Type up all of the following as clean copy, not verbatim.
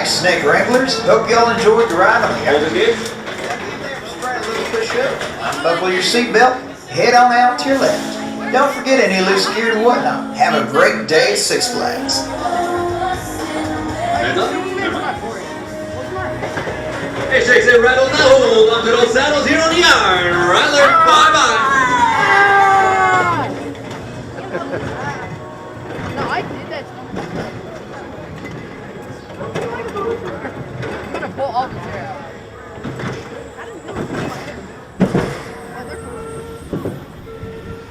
Thanks, Snake Wranglers. Hope y'all enjoyed the ride on the Hold it here. Try a little push-up. Unbuckle your seatbelt. Head on out to your left. Don't forget any loose gear and whatnot. Have a great day at Six Flags. Hey, shakes and rattles, now hold on to those saddles here on the iron. Rattler, bye-bye. No, I did that. I'm gonna pull all this hair out.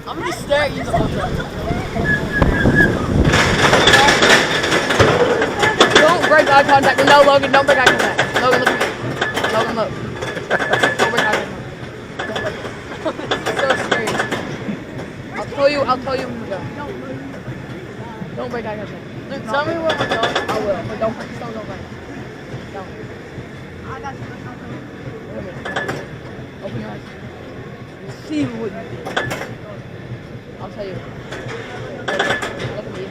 I'm gonna just stare at you the whole time. Don't break eye contact. No, Logan, don't break eye contact. Logan, look at me. Logan, look. Don't break eye contact. It's so scary. I'll tell you when we go. Don't break eye contact. Dude, tell me when we're going. I will. But don't break. Don't break. Don't. I got you. Open your eyes. See what you do. I'll tell you. Look at me.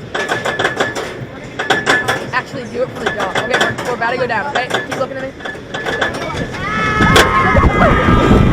Actually, do it for the job. Okay, we're about to go down, okay? Keep looking at me.